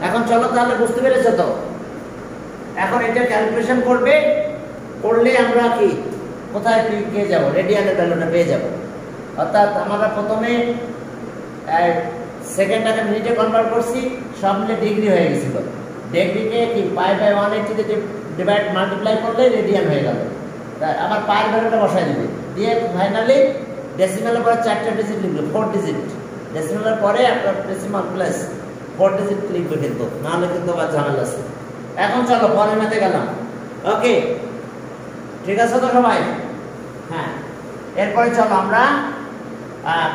এখন চলো তাহলে বুঝতে পেরেছো তো? এখন এটা ক্যালকুলেশন করবে, করলে আমরা কি কোথায় পেয়ে যাব? রেডিয়ানের ভ্যালুটা পেয়ে যাব। অর্থাৎ আমরা প্রথমে সেকেন্ডটাকে মিনিটে কনভার্ট করছি, সব মিলে ডিগ্রি হয়ে গেছিল। ডিগ্রিকে কি π/180 তে ডিভাইড মাল্টিপ্লাই করলে রেডিয়ান হয়ে গেল। আবার পায়ের ভ্যালুটা বসাই দিবে, দিয়ে ফাইনালি ডেসিমালের পরে 4টা ডিজিট লিখবে, 4 ডিজিট। ডেসিমালের পরে আপনার ডেসিমাল প্লাস 4 ডিজিট লিখবে, কিন্তু নাহলে কিন্তু আবার ঝামেলা আছে। এখন চলো পরের ম্যাথে গেলাম। ওকে, ঠিক আছে তো সবাই? হ্যাঁ, এরপরে চলো আমরা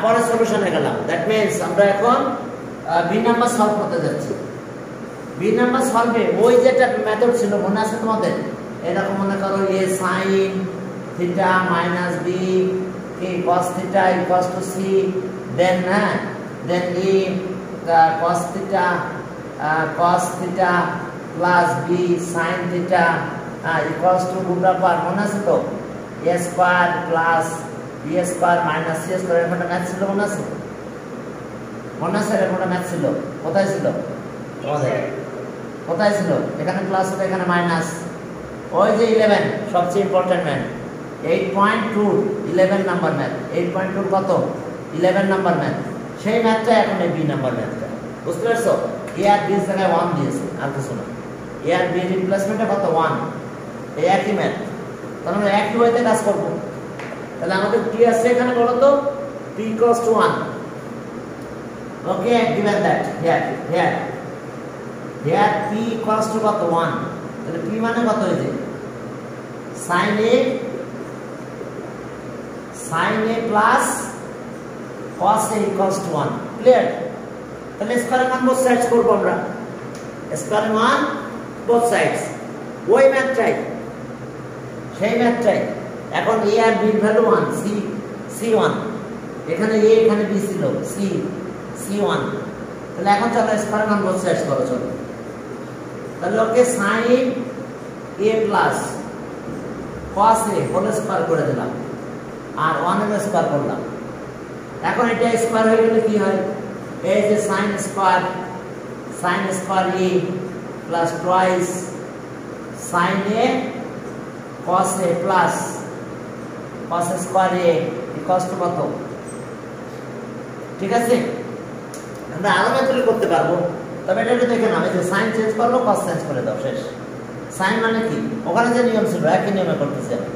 পরের সলিউশনে গেলাম। দ্যাট মিন্স আমরা এখন বি নাম্বার সলভ করতে যাচ্ছি। বি নাম্বার সলভে ওই যেটা মেথড ছিল মনে আছে তোমাদের? এরকম মনে করো A sine theta minus B কি cos theta equals to C, then then E cos theta plus B sine theta equals to root of আর, মনে আছে তো? A square plus B square minus C square, এরকম একটা math ছিল, মনে আছে? মনে আছে এরকম একটা ম্যাথ ছিল? কোথায় ছিল তোমাদের? কোথায় ছিল? এখানে প্লাস হবে, এখানে মাইনাস। ওই যে 11 সবচেয়ে ইম্পর্টেন্ট ম্যাথ, 8.2 11 নাম্বার ম্যাথ। 8.2 কত? 11 নাম্বার ম্যাথ। সেই ম্যাথটা এখন এই বি নাম্বার ম্যাথটা, বুঝতে পারছো? এ আর বি জায়গায় 1 দিয়েছে, আর কিছু না। এ আর বি রিপ্লেসমেন্টে কত? 1। এই একই ম্যাথ, তাহলে আমরা একই ওয়েতে কাজ করব। তাহলে আমাদের কি আছে এখানে বলো তো? p equals to 1. Okay, given that here p equals to কত? 1। তাহলে p মানে কত হয়েছে? sin a plus cos a equals to 1। Clear? তাহলে স্কয়ার মান বোথ সাইডস করব আমরা। স্কয়ার মান বোথ সাইডস, ওই ম্যাথটাই, সেই ম্যাথটাই। এখন a আর b এর ভ্যালু 1, c 1, এখানে a এখানে b ছিল, c 1। তাহলে এখন চলো স্কয়ার মান বোথ সাইডস করো, চলো। তাহলে okay sin a plus cos a whole square করে দিলাম, আর 1 এর স্কয়ার করলাম। এখন এটা স্কয়ার হয়ে গেলে কি হয়? এই যে sin square a plus twice sin a cos a plus cos square a equals two কত? ঠিক আছে, আমরা আরো মেথডে করতে পারবো, তবে এটা একটু দেখে নাও। এই যে sin চেঞ্জ করলো, cos চেঞ্জ করে দাও, শেষ। sin মানে কি? ওখানে যে নিয়ম ছিল একই নিয়মে করতেছি আমি।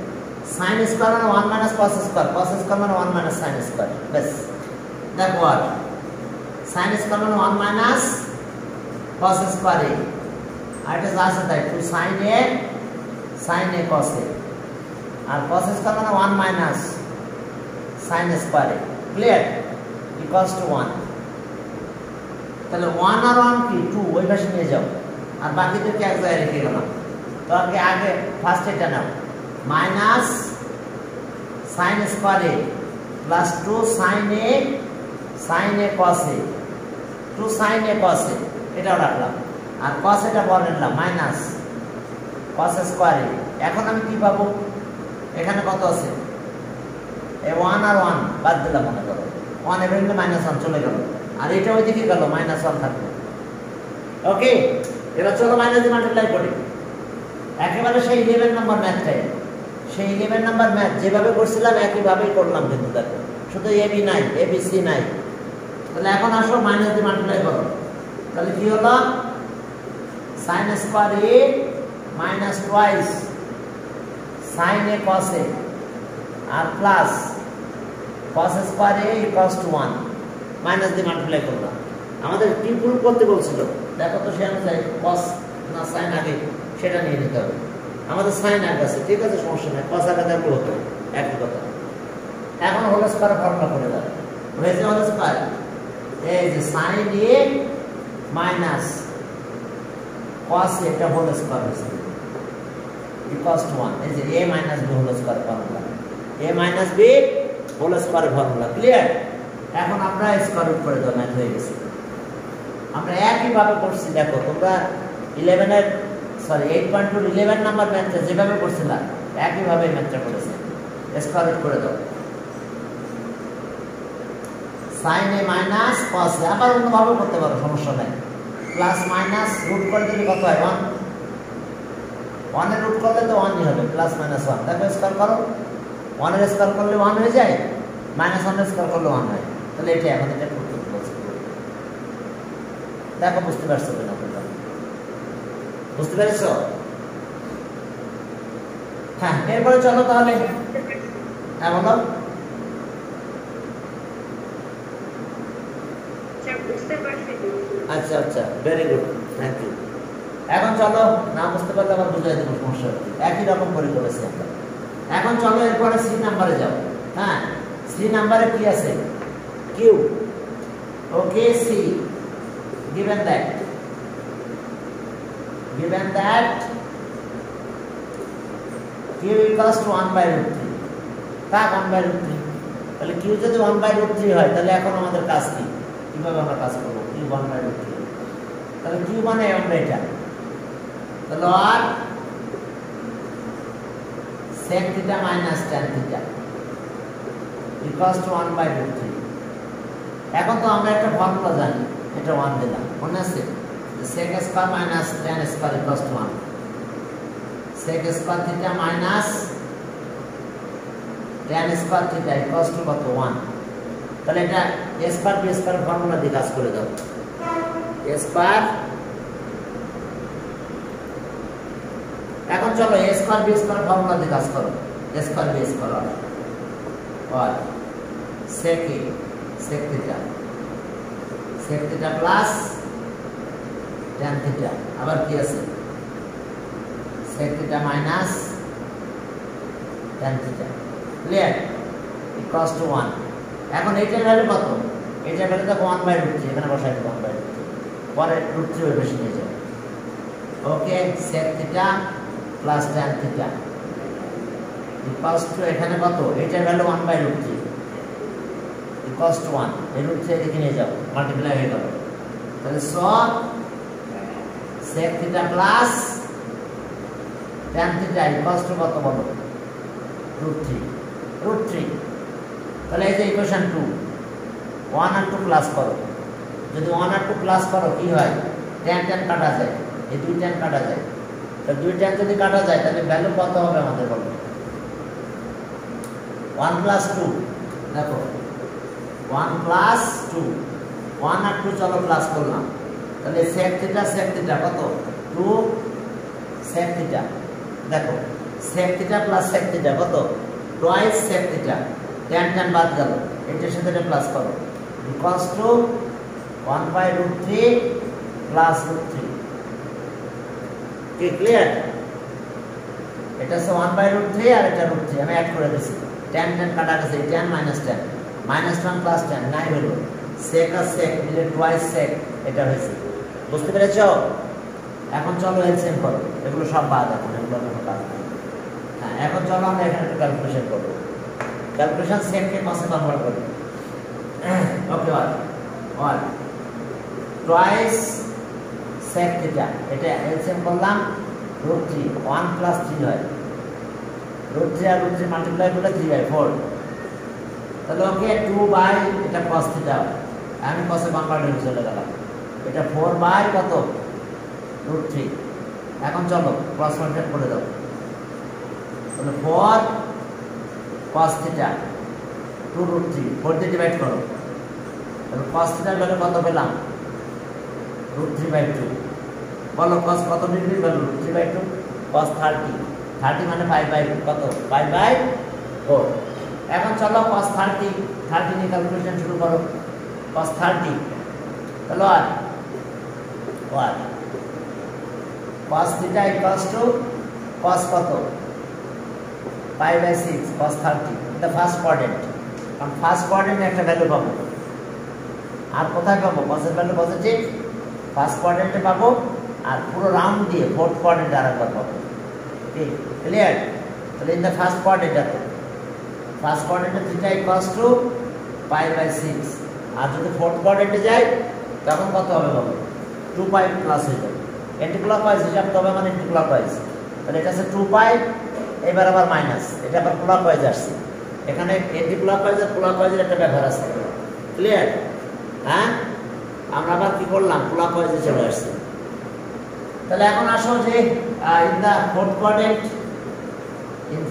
sin স্কয়ার মানে 1 minus cos square, cos square মানে 1 মাইনাস sin স্কয়ার, বাস। দেখো আর sin স্কয়ার মানে 1 মাইনাস cos স্কয়ার a, আর এটা যা আছে তাই 2 sin a cos a, আর cos স্কয়ার মানে 1 minus sin square a। Clear? Equals to 1। তাহলে 1 আর 1 কি 2, ওই পাশে নিয়ে যাও, আর বাকিদেরকে এক জায়গায় রেখে গেলাম। তো আগে ফার্স্ট এটা নাও, minus sin square a plus 2 sin a cos a, 2 sin a cos a এটাও রাখলাম, আর cos এটা বল নিলাম মাইনাস cos স্কয়ার a। এখন আমি কি পাবো? এখানে কত আছে? এই 1 আর 1 বাদ দিলাম, মনে করো 1 এর মধ্যে -1 চলে গেল, আর এটা ওইদিকে গেল, -1 থাকলো। ওকে, এবার চলো মাইনাস দিয়ে মাল্টিপ্লাই করি। একেবারে সেই 11 নাম্বার ম্যাথটাই, সেই 11 নাম্বার ম্যাথ যেভাবে করছিলাম একইভাবেই করলাম, কিন্তু দেখো শুধু এ বি নাই, এ বি সি নাই। তাহলে এখন আসো মাইনাস দিয়ে মাল্টিপ্লাই করো। তাহলে কি হলো? sin square a minus twice sin a cos a, আর plus cos square a equals to 1। Minus দিয়ে মাল্টিপ্লাই করলাম। আমাদের কি প্রুফ করতে বলছিল? দেখো তো সে অনুযায়ী cos না sin আগে সেটা নিয়ে নিতে হবে। আমাদের sin আগে আছে, ঠিক আছে, সমস্যা নাই, cos আগে থাকলে হতো, একই কথা। এখন হোল স্কয়ার ফর্মুলা করে দাও, হয়েছে হোল স্কয়ার। এই যে sin a minus cos a এটা হোল স্কয়ার হয়েছে ইকুয়ালস টু 1। এই যে a minus b whole square formula, a minus b whole square formula. Clear? এখন আমরা স্কয়ার রুট করে দাও, ম্যাথ হয়ে গেছে। আমরা একই ভাবে করছি, দেখো তোমরা 8.2 11 নাম্বার ম্যাথটা যেভাবে করছিলা একই ভাবে ম্যাথটা করেছে। স্কয়ার রুট করে দাও, sin a minus cos a, আবার অন্যভাবে করতে পারো, সমস্যা নাই। প্লাস মাইনাস রুট করে দিলে কত হয় 1 1 এর রুট করলে তো 1ই হবে প্লাস মাইনাস 1 দেখো স্কয়ার করো 1 এর স্কয়ার করলে 1 হয়ে যায় মাইনাস 1 এর স্কয়ার করলে 1 হয় তাহলে এটা এখন এটা করতে বলছি দেখো বুঝতে পারছো কিনা তোমরা বুঝতে পেরেছো হ্যাঁ এরপরে চলো তাহলে হ্যাঁ বলো আচ্ছা আচ্ছা ভেরি গুড থ্যাংক ইউ এখন চলো না বুঝতে পারলে আবার বুঝাই দেবো সমস্যা একই রকম করে করেছি আমরা এখন চলো এরপরে সি নাম্বারে যাও হ্যাঁ সি নাম্বারে কি আছে Q okay C given that q equals to 1 by root 3 কাক 1 by root 3 তাহলে q যদি 1 by root 3 হয় তাহলে এখন আমাদের কাজ কি কিভাবে আমরা কাজ করব q 1 by root 3 তাহলে q মানে আমরা এটা তাহলে আর sec theta minus tan theta equals to 1 by root 3 এখন তো আমরা একটা ফর্মুলা জানি এটা 1 দিলাম মনে আছে sec square minus tan square equals to 1 sec square theta minus tan square theta equals to কত 1 তাহলে এটা a square b square formula দিয়ে কাজ করে দাও a square এখন চলো a square b square formula দিয়ে কাজ করো a square b square और sec theta plus tan theta আবার কি আছে sec theta minus tan theta clear equals to 1 এখন এইটার ভ্যালু কত এইটার ভ্যালু তো 1 বাই √3 এখানে বসাই দেব 1 বাই √3 পরে √3 এর বেশি নিয়ে যাবে ওকে sec theta plus tan theta equals to এখানে কত এইটার ভ্যালু 1 বাই √3 equals to 1 এই √3 এদিকে নিয়ে যাও মাল্টিপ্লাই হয়ে গেল তাহলে sec theta plus tan theta equals to কত বলো √3 তাহলে এই যে ইকুয়েশন 2 1 আর 2 প্লাস করো যদি 1 আর 2 প্লাস করো কি হয় tan কাটা যায় এই দুই tan কাটা যায় তো দুই tan যদি কাটা যায় তাহলে ভ্যালু কত হবে আমাদের বলো 1 plus 2 দেখো 1 plus 2 1 আর 2 চলো প্লাস করলাম তাহলে sec theta কত 2 sec theta দেখো sec theta plus sec theta কত twice sec theta tan বাদ গেল এটার সাথে এটা প্লাস করো equals to 1 by √3 plus √3 কি ক্লিয়ার এটা হচ্ছে 1 by √3 আর এটা √3 আমি অ্যাড করে দিছি tan কাটা গেছে tan -1 plus tan নাই হলো sec আর sec মিলে twice sec এটা হয়েছে বুঝতে পেরেছো এখন চলো এলসিএম করো এগুলো সব বাদ এখন এগুলো কোনো কাজ নেই হ্যাঁ এখন চলো আমরা এখানে একটু ক্যালকুলেশন করব ক্যালকুলেশন sec কে কসে কনভার্ট করি okay one twice sec theta এটা এলসিএম করলাম √3 1 plus 3 হয় √3 আর √3 মাল্টিপ্লাই করলে 3/4 তাহলে ওকে 2 বাই এটা cos theta আমি cos এ কনভার্ট হয়ে চলে গেলাম এটা 4 বাই কত √3 এখন চলো ক্রস মাল্টিপ্লাই করে দাও তাহলে 4 cos theta 2 √3 4 দিয়ে ডিভাইড করো তাহলে cos theta ভ্যালু কত পেলাম √3/2 বলো cos কত ডিগ্রি ভ্যালু √3/2 cos 30 মানে 5/4 কত 5/4 এখন চলো cos 30 নিয়ে ক্যালকুলেশন শুরু করো cos 30 তাহলে আর cos theta equals to cos কত 5/6 cos 30 the first quadrant কারণ ফার্স্ট কোয়াড্রেন্টে একটা ভ্যালু পাবো আর কোথায় পাবো cos এর ভ্যালু পজিটিভ ফার্স্ট কোয়াড্রেন্টে পাবো আর পুরো রাউন্ড দিয়ে ফোর্থ কোয়াড্রেন্টে আরেকবার পাবো ঠিক ক্লিয়ার তাহলে ইন দ্য ফার্স্ট কোয়াড্রেন্টে ফার্স্ট কোয়াড্রেন্টে থিটা ইকুয়ালস টু 5/6 আর যদি ফোর্থ কোয়াড্রেন্টে যাই তখন কত হবে বলো 2π প্লাস হয়ে যাবে অ্যান্টিক্লকওয়াইজ হিসাব তবে মানে অ্যান্টিক্লকওয়াইজ তাহলে এটা আছে 2π এবার আবার মাইনাস এটা আবার ক্লকওয়াইজ আসছে এখানে অ্যান্টিক্লকওয়াইজ আর ক্লকওয়াইজের একটা ব্যাপার আছে ক্লিয়ার হ্যাঁ আমরা আবার কি করলাম, ক্লকওয়াইজে চলে আসছি। তাহলে এখন আসো যে in the fourth quadrant, in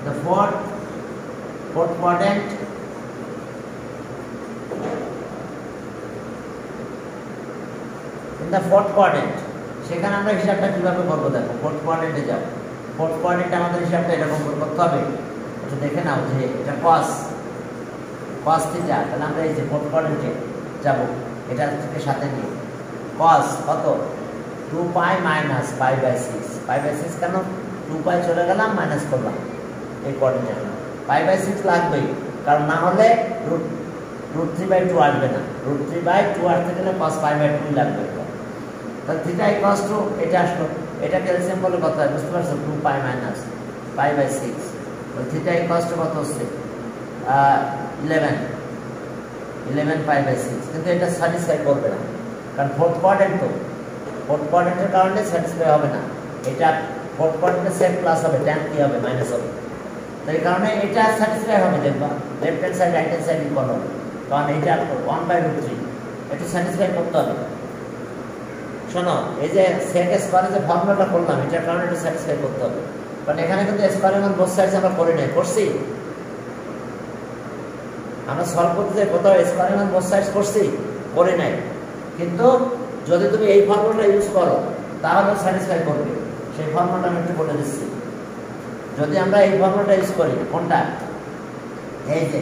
the fourth quadrant, in the fourth quadrant সেখানে আমরা হিসাবটা কিভাবে করবো দেখো। ফোর্থ কোয়াড্রেন্টে যাও। ফোর্থ কোয়াড্রেন্টে আমাদের হিসাবটা এরকম করতে হবে, একটু দেখে নাও যে এটা cos থিটা। তাহলে আমরা এই যে ফোর্থ কোয়াড্রেন্টে যাব, এটা থেকে সাথে নিয়ে cos কত 2 pi minus pi by 6। Pi by 6 কেন, 2 পাই চলে গেলাম মাইনাস করলাম এই কোয়াড্রেন্টে। পাই বাই 6 লাগবেই, কারণ না হলে √3/2 আসবে না। √3/2 আসতে গেলে cos পাই বাই 2 লাগবে। তাহলে থিটা ইকুয়ালস টু এটা আসলো, এটা ক্যালসিয়াম বলে কত হয় বুঝতে পারছো, 2 পাই মাইনাস পাই বাই 6। তাহলে থিটা ইকুয়ালস টু কত হচ্ছে 11 পাই বাই 6। কিন্তু এটা স্যাটিসফাই করবে না, কারণ ফোর্থ কোয়াড্রেন্ট তো, ফোর্থ কোয়াড্রেন্টের কারণে স্যাটিসফাই হবে না। এটা ফোর্থ কোয়াড্রেন্টে সেট প্লাস হবে, ট্যান কি হবে মাইনাস হবে। তো এই কারণে এটা স্যাটিসফাই হবে, দেখবা left hand side right hand side equal হবে, কারণ এটা 1/√3 এটা স্যাটিসফাই করতে হবে। শোনো, এই যে সেক স্কয়ারে যে ফর্মুলাটা করলাম, এটার কারণে এটা স্যাটিসফাই করতে হবে, কারণ এখানে কিন্তু স্কয়ারের মান বোথ সাইডে আমরা করে নাই, করছি আমরা সলভ করতে যাই কোথাও স্কয়ারের মান বোথ সাইডস করছি, করে নাই। কিন্তু যদি তুমি এই ফর্মুলাটা ইউজ করো তাহলে স্যাটিসফাই করবে। সেই ফর্মুলাটা আমি একটু বলে দিচ্ছি। যদি আমরা এই ফর্মুলাটা ইউজ করি, কোনটা, এই যে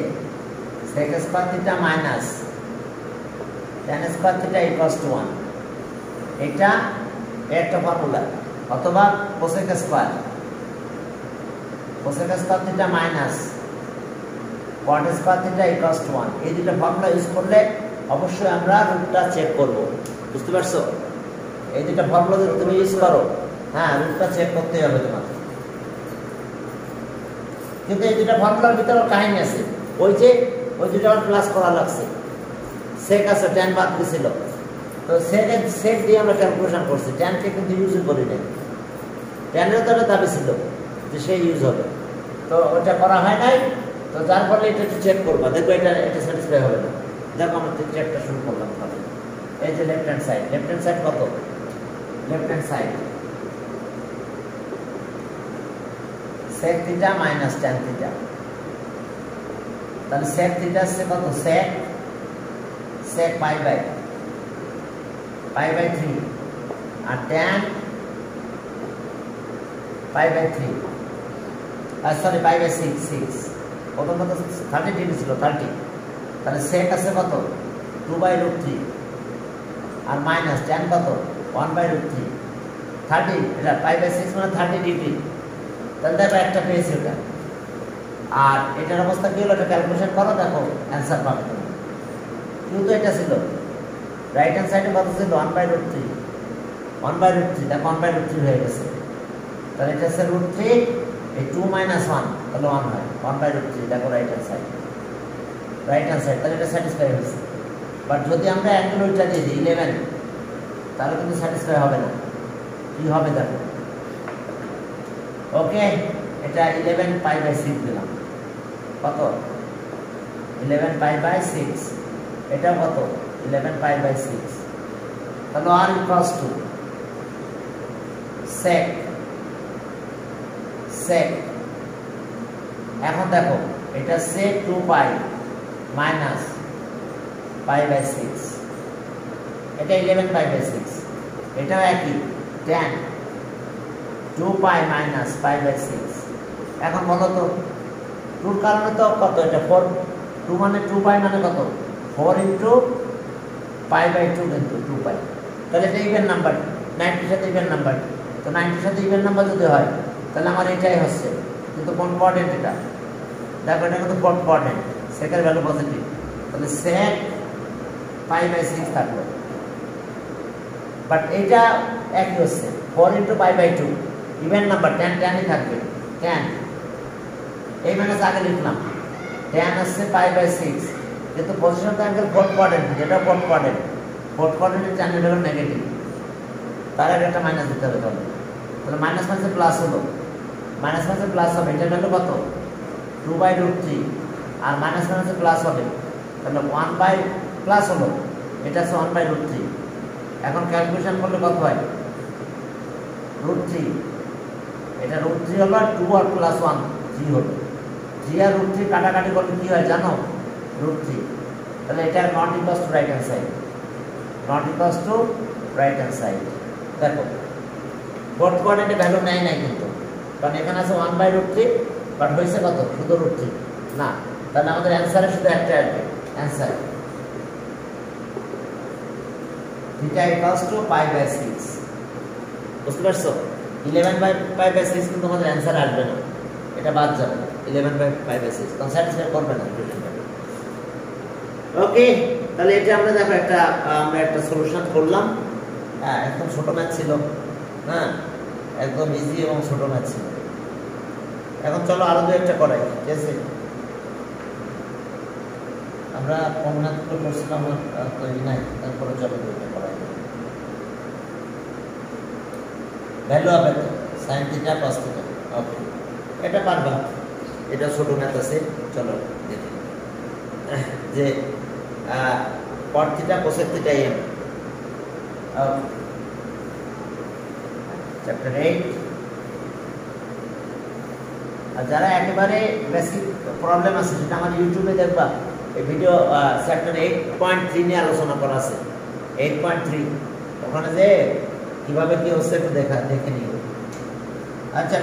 sec square theta minus tan square theta equals to 1, এটা একটা ফর্মুলা। অথবা cosec square theta minus cot square theta equals to 1, এই দুটো ফর্মুলা ইউজ করলে অবশ্যই আমরা রুটটা চেক করব। বুঝতে পারছো? এই দুটো ফর্মুলা যদি তুমি ইউজ করো, হ্যাঁ রুটটা চেক করতেই হবে তোমার। কিন্তু এই দুটো ফর্মুলার ভিতরে কাহিনী আছে, ওই দুটো আমার ক্লাস করা লাগছে। সেক আছে, ট্যান বাদ দিছিল, তো সেক দিয়ে আমরা ক্যালকুলেশন করছি, ট্যানকে কিন্তু ইউজ করি নাই। ট্যানের তো দাবি ছিল যে সে ইউজ হবে, তো ওটা করা হয় নাই। তো যার ফলে এটা একটু চেক করবা, দেখবো এটা স্যাটিসফাই হবে না। দেখো আমরা চেকটা শুরু করলাম। এই যে লেফট হ্যান্ড সাইড কত, left hand side sec theta minus tan theta. তাহলে sec থিটা আছে কত, sec পাই বাই 3 আর tan pi by 3, sorry pi by 6। প্রথম কত 30 ডিগ্রি ছিল, 30। তাহলে sec আছে কত 2/√3 আর মাইনাস tan কত 1/√3, 30। এটা পাই বাই 6 মানে 30 ডিগ্রি। তাহলে দেখো একটা পেয়েছি ওটা, আর এটার অবস্থা কি হলো, এটা ক্যালকুলেশন করো, দেখো অ্যান্সার পাবে তুমি। কিন্তু এটা ছিল রাইট হ্যান্ড সাইডে কত ছিল 1/√3, দেখো 1/√3 হয়ে গেছে। তাহলে এটা হচ্ছে √3, এই 2 - 1 তাহলে 1 হয়, 1/√3 দেখো রাইট হ্যান্ড সাইড। তাহলে এটা স্যাটিসফাই হয়েছে। বাট যদি আমরা অ্যাঙ্গেল ওইটা দিয়ে দিই 11, তাহলে কিন্তু স্যাটিসফাই হবে না। কি হবে দেখো, ওকে এটা 11 পাই বাই 6 দিলাম, কত 11 পাই বাই 6, এটা কত 11 পাই বাই 6। তাহলে r ইকুয়ালস টু sec। এখন দেখো এটা sec 2 pi minus pi by 6, এটা 11 পাই বাই 6। এটাও একই tan 2 pi minus pi by 6। এখন বলো তো 2 কারণে তো কত, এটা 4, 2 মানে 2 পাই মানে কত 4 ইন্টু পাই বাই 2, কিন্তু 2 পাই। তাহলে এটা ইভেন নাম্বার, 90 সাথে ইভেন নাম্বার। তো 90 সাথে ইভেন নাম্বার যদি হয় তাহলে আমার এটাই হচ্ছে। কিন্তু কোন কোয়াড্রেন্ট এটা, দেখো এটা কিন্তু ফোর্থ কোয়াড্রেন্ট, সেকের ভ্যালু পজিটিভ। তাহলে sec পাই বাই 6 থাকলো। বাট এটা একই হচ্ছে 4 into pi by 2, even number, ট্যানই থাকবে। tan এই মাইনাস আগে লিখলাম, tan আসছে পাই বাই 6, কিন্তু পজিশন তো অ্যাঙ্গেল ফোর্থ কোয়াড্রেন্ট, যেটা ফোর্থ কোয়াড্রেন্টের tan এর ভ্যালু নেগেটিভ, তার আগে একটা মাইনাস দিতে হবে। তাহলে মাইনাস মাইনাসে প্লাস হলো, মাইনাসে প্লাস হবে, এটার ভ্যালু কত 2/√3, আর মাইনাসে প্লাস হবে, তাহলে 1/2 প্লাস হলো, এটা আছে 1/√3। এখন ক্যালকুলেশন করলে কত হয়? √3, এটা √3 হলো, আর 2 আর প্লাস 1 3 হলো। 3 আর √3 কাটাকাটি করলে কি হয় জানো? √3। তাহলে এটা not equals to right hand side, not equals to right hand side. দেখো ফোর্থ কোয়াড্রেন্টে ভ্যালু নেয় নাই কিন্তু, কারণ এখানে আছে 1/√3, বাট হয়েছে কত? শুধু √3 না। তাহলে আমাদের অ্যান্সারে শুধু একটা আসবে, অ্যান্সার থিটা ইকুয়ালস টু π/6। বুঝতে পারছো? 11/π/6 কিন্তু আমাদের অ্যান্সার আসবে না, এটা বাদ যাবে। 11/π/6 তখন স্যাটিসফাই করবে না ইকুয়েশনটা। ওকে, তাহলে এটা আমরা দেখো আমরা একটা সলিউশন করলাম। হ্যাঁ, একদম ছোট ম্যাথ ছিল, হ্যাঁ একদম ইজি এবং ছোট ম্যাথ ছিল। এখন চলো আরো দু একটা করাই, ঠিক আছে? আমরা কোন ম্যাথগুলো করছিলাম তৈরি নাই, তারপরে চলো দুইটা করাই। Value of sine theta cos theta. Okay, এটা পারবা, এটা ছোট ম্যাথ আছে। চলো দেখি যে cot theta cosec theta M. Chapter 8। আর যারা একেবারে বেসিক প্রবলেম আছে সেটা আমার ইউটিউবে দেখবা, এই ভিডিও চ্যাপ্টার 8.3 নিয়ে আলোচনা করা আছে। 8.3 ওখানে যে কিভাবে কি হচ্ছে একটু দেখে নিও। আচ্ছা,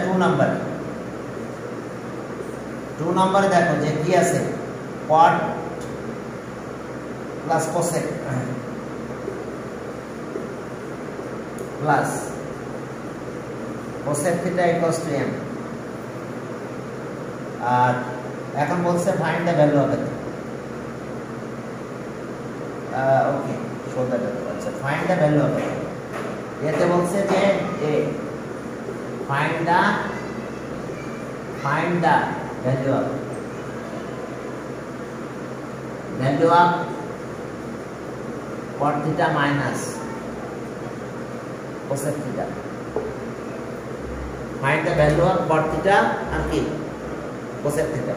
2 নম্বরে দেখো যে কি আছে, কট plus cosec plus cosec theta equals two m। আর এখন বলছে ফাইন্ড দ্য ভ্যালু অফ এটা। ওকে, শো দ্যাট। আচ্ছা, ফাইন্ড দ্য ভ্যালু অফ এটা। এতে বলছে যে find the value of cot theta minus cosec theta. Find the value of cot theta আর কি cosec theta।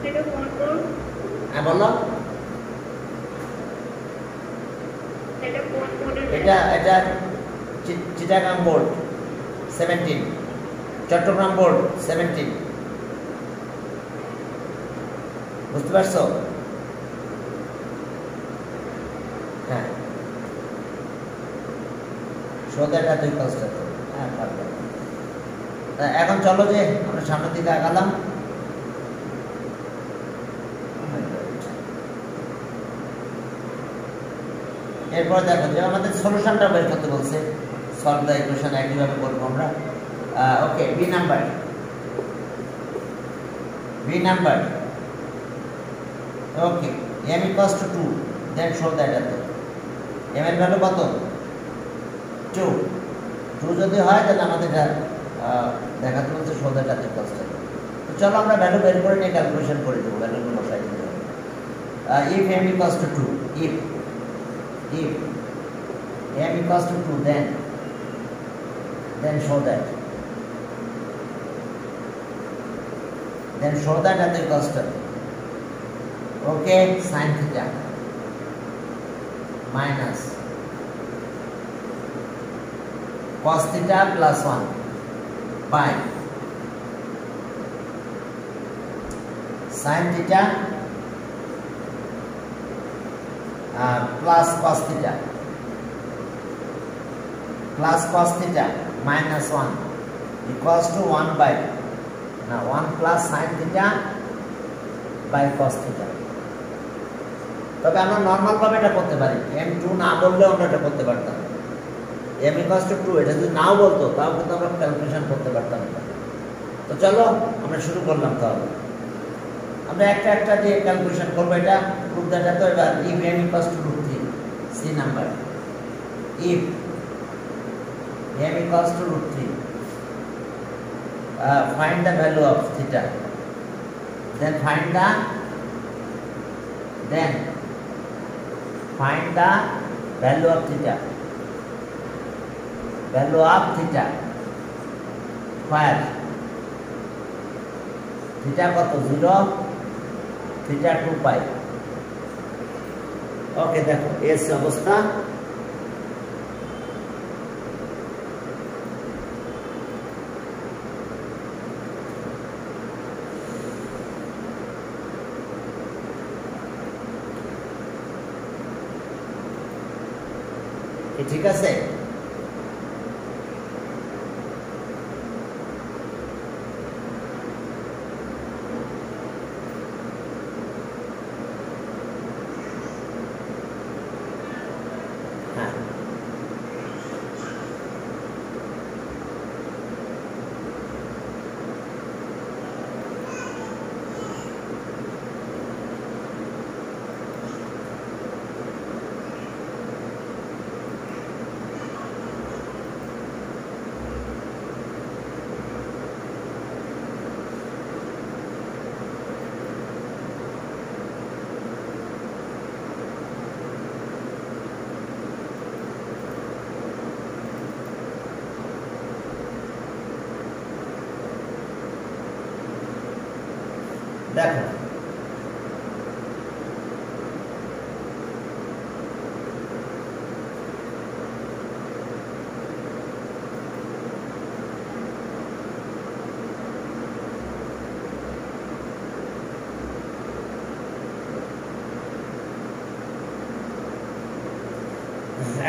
এটা কত? হ্যাঁ বলো। এটা কোন কোডের? এটা চিটাগাং বোর্ড 17, চট্টগ্রাম বোর্ড 17। বুঝতে পারছো? হ্যাঁ, সোদাটা তুই কষ্ট। হ্যাঁ, পারবে। এখন চলো যে আমরা সামনের দিকে আগালাম। এরপর দেখো যে আমাদের সলিউশনটা বের করতে বলছে, সলভ দ্য ইকুয়েশন একইভাবে করবো আমরা। Okay, B number. Okay, m equals to 2, then show that at m এর ভ্যালু কত? 2 যদি হয় তাহলে আমাদের দেখাতে বলছে show that at equals to। তো চলো আমরা ভ্যালু বের করে নিয়ে ক্যালকুলেশন করে দেবো, ভ্যালুগুলো বসাই দিতে হবে। if m equals to 2, if m equals to 2, then show that at the equals to, okay, sin theta minus cos theta plus 1 by sin theta plus cos theta minus 1 equals to 1 by 1 plus sin theta by cos theta। তবে আমরা normal ভাবে এটা করতে পারি, m2 না বললেও আমরা এটা করতে পারতাম। m equals to 2 এটা যদি নাও বলতো তাও কিন্তু আমরা ক্যালকুলেশন করতে পারতাম না। তো চলো আমরা শুরু করলাম। তাহলে আমরা একটা দিয়ে ক্যালকুলেশন করবো। এটা প্রুফ দ্যাট। তো এবার if m equals to √3, c number, if m equals to √3, find the value of theta, then find the value of theta, where theta কত? 0, theta 2 pi, ওকে দেখো এস অবস্থা ঠিক আছে দেখো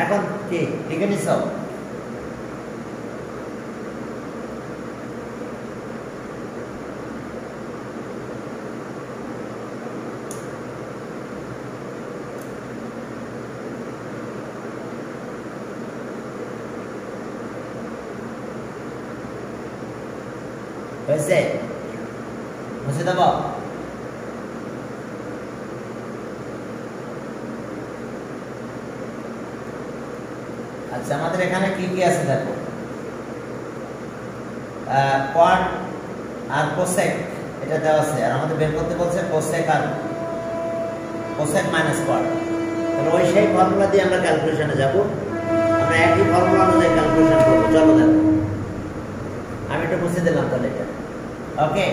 এখন কি লিখে নিছ হয়েছে মুছে দেব আচ্ছা আমাদের এখানে কি কি আছে দেখো কোয়াড আর কোসেক এটা দেওয়া আছে আর আমাদের বের করতে বলছে কোসেক আর কোসেক মাইনাস কোয়াড তাহলে ওই সেই ফর্মুলা দিয়ে আমরা ক্যালকুলেশনে যাব আমরা একই ফর্মুলা অনুযায়ী ক্যালকুলেশন করব চলো দেখো আমি একটু মুছে দিলাম তাহলে এটা ওকে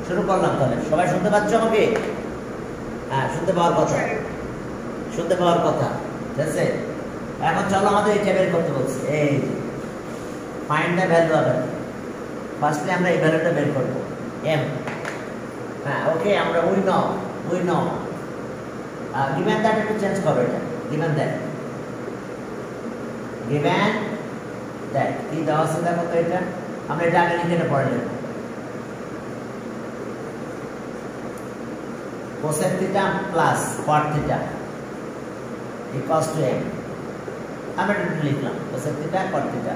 শুরু করলাম তাহলে সবাই শুনতে পাচ্ছ আমাকে হ্যাঁ শুনতে পাওয়ার কথা ঠিক আছে এখন চলো আমাদের এটা বের করতে বলছি এই find the value of M firstly আমরা এই ভ্যালুটা বের করব এম হ্যাঁ ওকে আমরা উই নো গিভেন দ্যাট একটু চেঞ্জ করো এটা গিভেন দ্যাট কি দেওয়া আছে দেখো তো এটা আমরা এটা আগে লিখে পড়ে নেব cosec theta plus cot theta equals to m আমরা এটা লিখলাম cosec theta cot theta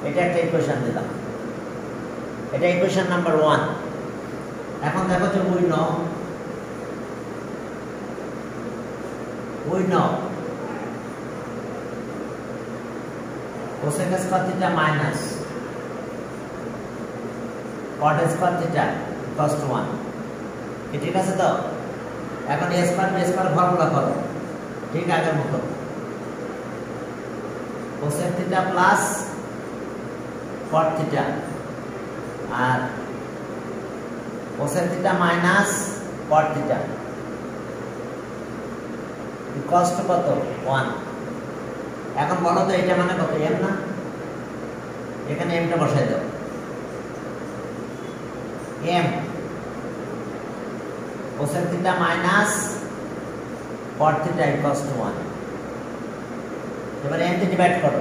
এটা একটা ইকুয়েশন দিলাম এটা ইকুয়েশন নাম্বার 1 এখন দেখো যে we know cosec square theta minus cot square theta equals to 1 ঠিক আছে তো এখন a square b square formula করো ঠিক আগের মতো cosec theta plus cot theta R cosec theta minus cot theta equals to কত 1 এখন বলো তো এটা মানে কত m না এখানে m টা বসাই দাও m cosec theta minus cot theta equals to 1 এবার m দিয়ে ডিভাইড করো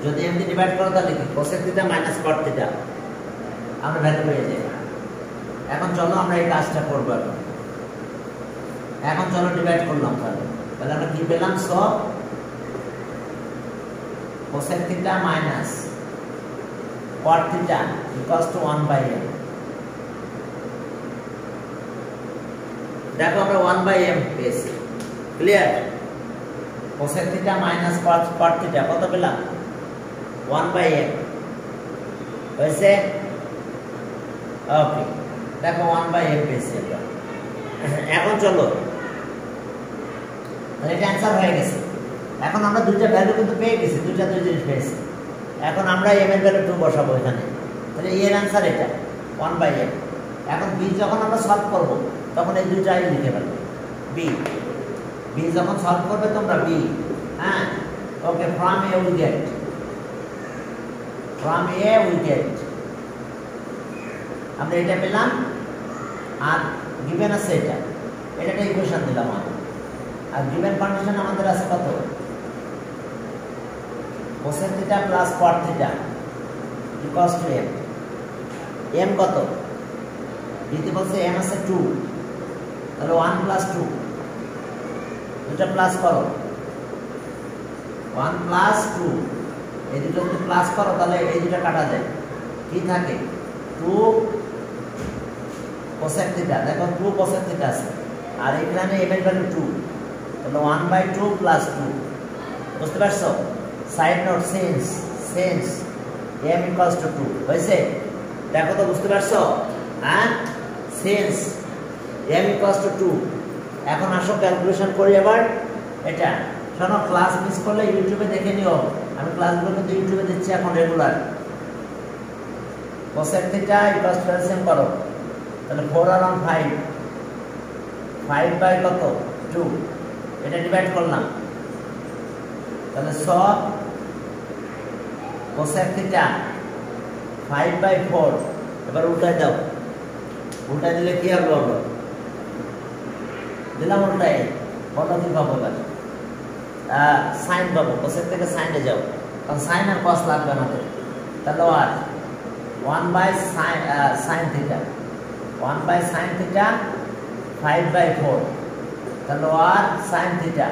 যদি m দিয়ে ডিভাইড করো তাহলে কি cosec theta minus cot theta আমরা ভ্যালু পেয়ে যাই এখন চলো আমরা এই কাজটা করব এখন চলো ডিভাইড করলাম তাহলে আমরা কি পেলাম সব cosec theta minus cot theta equals to 1/m দেখো আমরা 1/m পেয়েছি clear cosec theta minus cot theta কত পেলাম 1/m হয়েছে ওকে দেখো 1/m পেয়েছি আমরা এখন চলো তাহলে এটা आंसर হয়ে গেছে এখন আমরা দুইটা ভ্যালু কিন্তু পেয়ে গেছি দুই জিনিস পেয়েছি এখন আমরা m এর ভ্যালু 2 বসাবো এখানে তাহলে এর आंसर এটা 1/m এখন বি যখন আমরা সলভ করব তখন এই দুইটাই লিখে ফেলবো বি বি যখন সলভ করবে তোমরা বি হ্যাঁ ওকে ফ্রম এ উইল গেট আমরা এটা পেলাম আর গিভেন আছে এটা একটা ইকুয়েশন দিলাম আমি আর গিভেন কন্ডিশন আমাদের আছে কত cosec theta plus cot theta equals two m m কত দিতে বলছে m আছে 2 তাহলে 1 প্লাস 2 এটা প্লাস করো 1 প্লাস 2 এই দুটো যদি প্লাস করো তাহলে এই দুটো কাটা যায় কি থাকে 2 কোসেক থিটা দেখো 2 কোসেক থিটা আছে আর এখানে m এর ভ্যালু 2 তাহলে 1/2 প্লাস 2 বুঝতে পারছো side note sense m equals to 2 হইছে দেখো তো বুঝতে পারছো হ্যাঁ সেন্স m ইকুয়ালস টু 2 এখন আসো ক্যালকুলেশন করি এবার এটা শোনো ক্লাস মিস করলে ইউটিউবে দেখে নিও আমি ক্লাসগুলো কিন্তু ইউটিউবে দিচ্ছি এখন regular cosec theta equals two LCM করো তাহলে 4 around 5 বাই কত 2 এটা ডিভাইড করলাম তাহলে সব কোসেক থিটা 5/4 এবার উল্টাই দাও উল্টাই দিলে কি হবে বলো দিলাম উল্টাই বলো কি পাবো এবার সাইন পাবো কোসেক থেকে সাইনে যাও কারণ সাইন আর কস লাগবে আমাদের তাহলে আর 1/sin থিটা 1/sin থিটা 5/4 তাহলে আর sin থিটা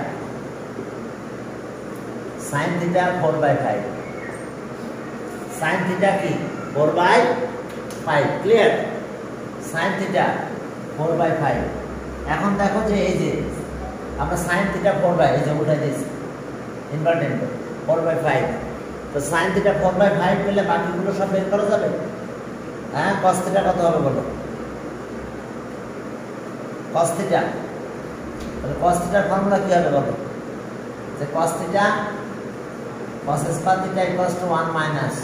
4/5 sin থিটা কি 4/5 ক্লিয়ার sin থিটা 4/5 এখন দেখো যে এই যে আমরা sin থিটা 4/5 এই যে উঠাই দিয়েছি ইনভার্টেড 4/5 তো sin থিটা 4/5 পেলে বাকিগুলো সব বের করা যাবে হ্যাঁ cos থিটা কত হবে বলো cos থিটা তাহলে cos থিটার ফর্মুলা কি হবে বলো যে cos theta cos square theta equals to 1 minus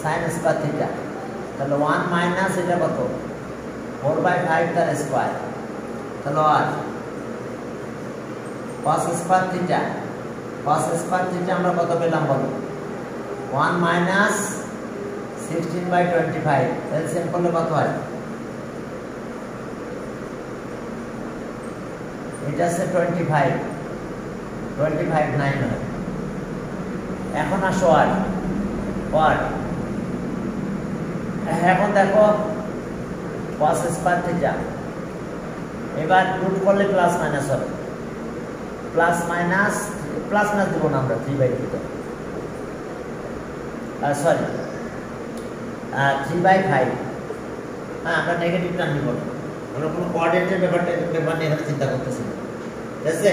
sin square theta তাহলে 1 মাইনাস এটা কত 4/5 তার স্কয়ার তাহলে আর cos স্কয়ার থিটা আমরা কত পেলাম বলো 1 মাইনাস 16/25 এলসিএম করলে কত হয় এটা আছে 25 9 হয় এখন আসো আর এখন দেখো cos স্কয়ার থিটা এবার রুট করলে প্লাস মাইনাস হবে প্লাস মাইনাস দেবো না আমরা 3/2 তে সরি 3/5 হ্যাঁ আমরা নেগেটিভটা নিব না আমরা কোনো কোঅর্ডিনেটের ব্যাপার নিয়ে এখানে চিন্তা করতেছি না ঠিক আছে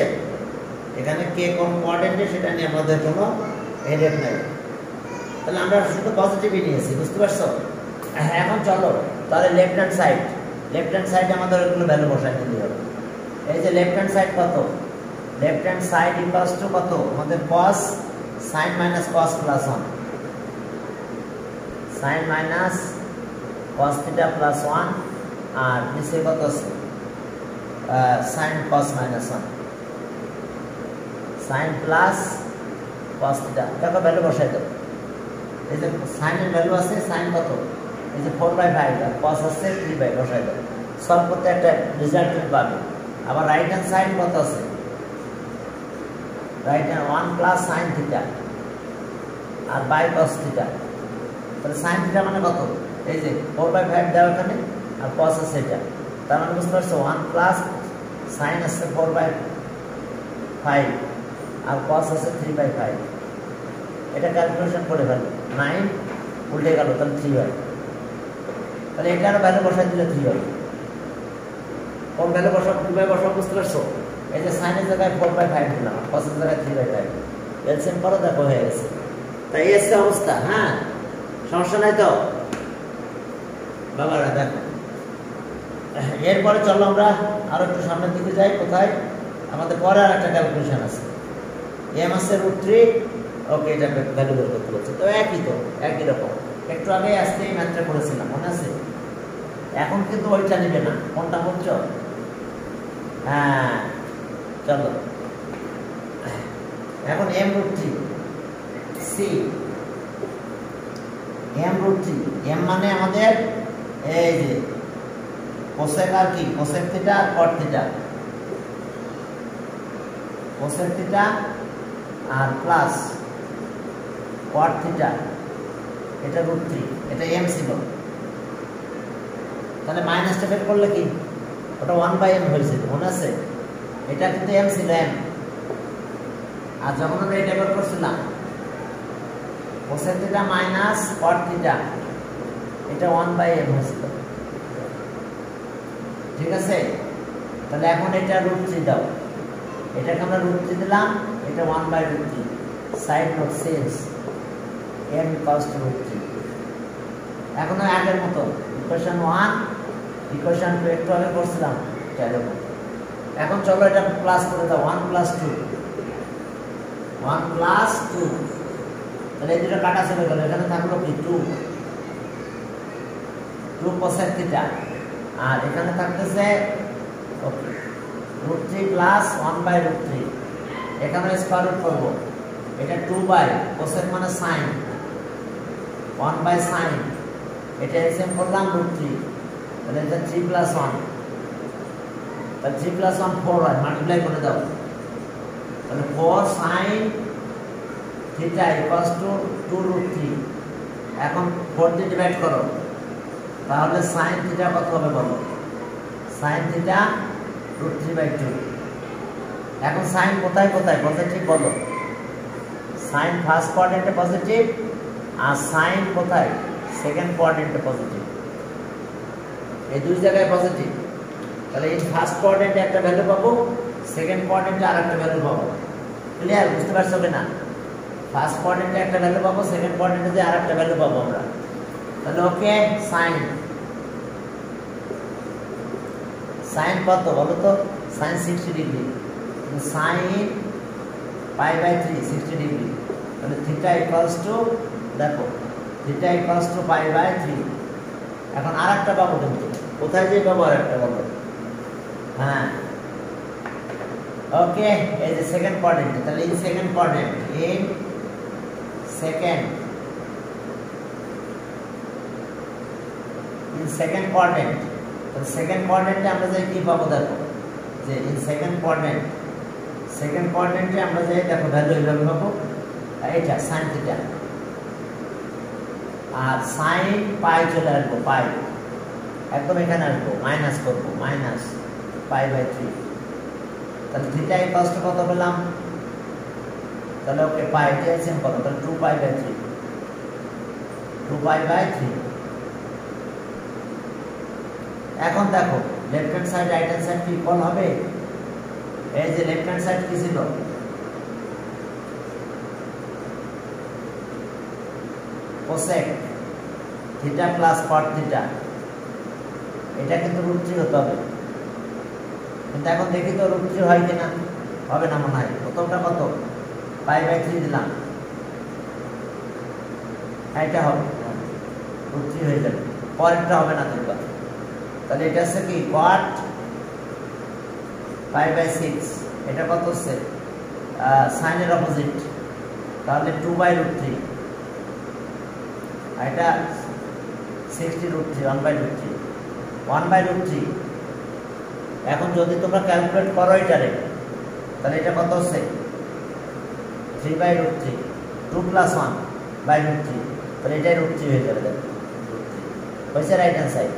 এখানে কে কোন কোঅর্ডিনেট সেটা নিয়ে আমাদের কোনো হেডেক নাই তাহলে আমরা শুধু পজিটিভই নিয়েছি বুঝতে পারছো এখন চলো তাহলে লেফট হ্যান্ড সাইড আমাদের ওইগুলো ভ্যালু বসাই দিতে হবে এই যে লেফট হ্যান্ড সাইড কত left hand side equals to কত আমাদের cos sin minus cos plus 1 sin minus cos theta plus 1 আর নিচে কত আছে sin cos minus 1 sin plus cos theta দেখো ভ্যালু বসাই দাও এই যে sin এর ভ্যালু আছে sin কত এই যে 4/5 আর cos আছে 3/5 বসাই দাও সলভ করতে একটা রেজাল্ট তুমি পাবে আবার রাইট হ্যান্ড সাইড কত আছে right hand 1 plus sin theta আর বাই cos থিটা তাহলে sin থিটা মানে কত এই যে 4/5 দাও এখানে আর cos আছে এটা তার মানে বুঝতে পারছো 1 প্লাস sin আছে 4/5 আর cos আছে 3/5 এটা ক্যালকুলেশন করে ফেলো 9 উল্টে গেল তাহলে 3 হয় তাহলে এটার ভ্যালু বসাই দিলে 3 হবে কোন ভ্যালু বসাবো কিভাবে বসাবো বুঝতে পারছো এই যে sin এর জায়গায় 4/5 দিলাম cos এর জায়গায় 3/5 এলসিএম করো দেখো হয়ে গেছে তাই এই আছে অবস্থা হ্যাঁ সমস্যা নাই তো বাবারা দেখো এরপরে চলো আমরা আরো একটু সামনের দিকে যাই কোথায় আমাদের পরে আর একটা ক্যালকুলেশন আছে m আছে √3 ওকে এটা ভ্যালু বের করতে বলছে তো একই রকম একটু আগে আজকে এই ম্যাথটা করেছিলাম মনে আছে এখন কিন্তু ওইটা নেবে না, কোনটা বলছো? হ্যাঁ চলো এখন m√3 সি m√3 m মানে আমাদের এই যে কোসেক আর কি কোসেক থিটা আর কট থিটা, কোসেক থিটা আর প্লাস কট থিটা, এটা √3, এটা m ছিল। তাহলে মাইনাসটা বের করলে কি ওটা 1/m হয়েছিল, মনে আছে? এটা কিন্তু m ছিল m। আর যখন আমরা এটা বের করছিলাম কোসেক থিটা মাইনাস কট থিটা, এটা 1/m হয়েছিল, ঠিক আছে? তাহলে এখন এটা √3 দাও, এটাকে আমরা √3 দিলাম, এটা 1/√3। Side note sense m = √3। এখন আগের মতো ইকুয়েশন 1 ইকুয়েশন 2 একটু আগে করছিলাম এরকম। এখন চলো এটা প্লাস করে দাও, 1 + 2 1 + 2, তাহলে এই দুটো কাটা চলে গেল, এখানে থাকলো কি 2 কোসেক থিটা, আর এখানে থাকতেছে √3 + 1/√3। এখানে স্কয়ার রুট করব, এটা 2 কোসেক মানে সাইন, 1/sin, এটা এসএম করলাম √3, তাহলে এটা 3 + 1, তাহলে 3 + 1 4 হয়, মাল্টিপ্লাই করে দাও, তাহলে 4 sin থিটা = 2√3। এখন 4 দিয়ে ডিভাইড করো, তাহলে sin থিটা কত হবে বলো? sin theta √3/2। এখন sin কোথায় কোথায় পজিটিভ বলো? sin ফার্স্ট কোয়াড্রেন্টে পজিটিভ, আর sin কোথায়? সেকেন্ড কোয়াড্রেন্টে পজিটিভ, এই দুই জায়গায় পজিটিভ। তাহলে এই ফার্স্ট কোয়াড্রেন্টে একটা ভ্যালু পাবো, সেকেন্ড কোয়াড্রেন্টে আরেকটা ভ্যালু পাবো। ক্লিয়ার? বুঝতে পারছো কিনা? ফার্স্ট কোয়াড্রেন্টে একটা ভ্যালু পাবো, সেকেন্ড কোয়াড্রেন্টে আরেকটা ভ্যালু পাবো আমরা। তাহলে ওকে sin কত বলো তো? sin 60 ডিগ্রি, sin π/3 60 ডিগ্রি, তাহলে থিটা দেখো থিটা π/3। এখন আরেকটা পাবো, কিন্তু কোথায় যে পাবো আরেকটা বলো? হ্যাঁ ওকে, এই যে সেকেন্ড কোয়াড্রেন্ট, তাহলে এই সেকেন্ড কোয়াড্রেন্ট সেকেন্ড কোয়াড্রেন্ট, তাহলে সেকেন্ড কোয়াড্রেন্টে আমরা যাই কি পাবো দেখো, যে ইন সেকেন্ড কোয়াড্রেন্টে আমরা যাই দেখো ভ্যালু এইভাবে পাবো, এটা sin থিটা, আর sin পাই চলে আসবো, পাই একদম এখানে আসবো, মাইনাস করবো, -π/3। তাহলে থিটা কত পেলাম? তাহলে ওকে পাই এটা এসএম কত? তাহলে 2π/3, 2π/3। এখন দেখো left hand side right hand side কি ইকুয়াল হবে? এই যে লেফট হ্যান্ড সাইড কি ছিল? Cosec theta plus cot theta, এটা কিন্তু √3 হতে হবে, কিন্তু এখন দেখি তো √3 হয় কিনা, হবে না মনে হয়। প্রথমটা কত? π/3 দিলাম, এটা হবে √3 হয়ে যাবে, পরেরটা হবে না দেখবা। তাহলে এটা হচ্ছে কি cot π/6, এটা কত হচ্ছে? সাইনের অপোজিট, তাহলে 2/√3, এটা 60√3, 1/√3। এখন যদি তোমরা ক্যালকুলেট করো এটারে, তাহলে এটা কত হচ্ছে? 3/√3, 2 + 1/√3, তাহলে এটাই √3 হয়ে যাবে। দেখো হয়েছে রাইট হ্যান্ড সাইড,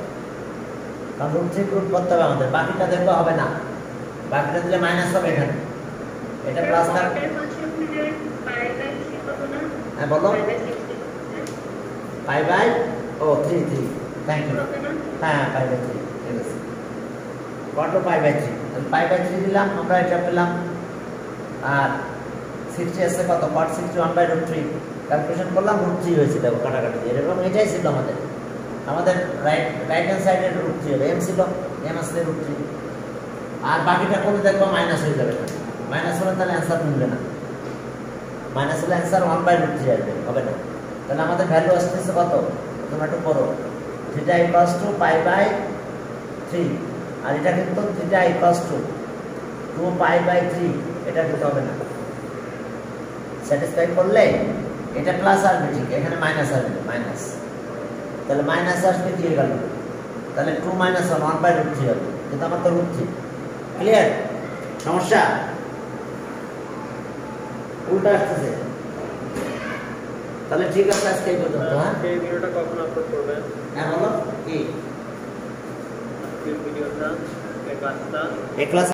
কারণ √3 প্রুফ করতে হবে আমাদের, বাকিটা দেখতে হবে না, বাকিটা দিলে মাইনাস হবে এখানে, এটা প্লাস থাকবে। হ্যাঁ বলো, π/3, থ্যাংক ইউ, হ্যাঁ π/3, ঠিক আছে, কত π/3, π/3 দিলাম আমরা, এটা পেলাম। আর 60 আছে কত? cot 60 1/√3, ক্যালকুলেশন করলাম √3 হয়েছে, দেখো কাটাকাটি এরকম, এটাই ছিল আমাদের রাইট হ্যান্ড সাইডের √3 হবে, m ছিল, m আসলে √3, আর বাকিটা করে দেখবো মাইনাস হয়ে যাবে, মাইনাস হলে তাহলে অ্যান্সার মিলবে না, মাইনাস হলে অ্যান্সার 1/√3 আসবে, হবে না। তাহলে আমাদের ভ্যালু আসতেছে কত? তোমরা একটু করো, theta equals to pi by 3, আর এটা কিন্তু theta equals to 2 pi by 3, এটা কিন্তু হবে না। স্যাটিসফাই করলে এটা প্লাস আসবে, ঠিক এখানে মাইনাস আসবে, মাইনাস, তাহলে মাইনাস আসবে কি হয়ে গেল, তাহলে 2 মাইনাস 1 1 বাই √3 হবে, কিন্তু আমার তো √3। ক্লিয়ার? সমস্যা উল্টা আসতেছে। তাহলে ঠিক আছে, আজকে এই পর্যন্ত। হ্যাঁ, এই ভিডিওটা কখন আপলোড করবেন? হ্যাঁ বলো কি ভিডিওটা এই ক্লাসটা এই ক্লাস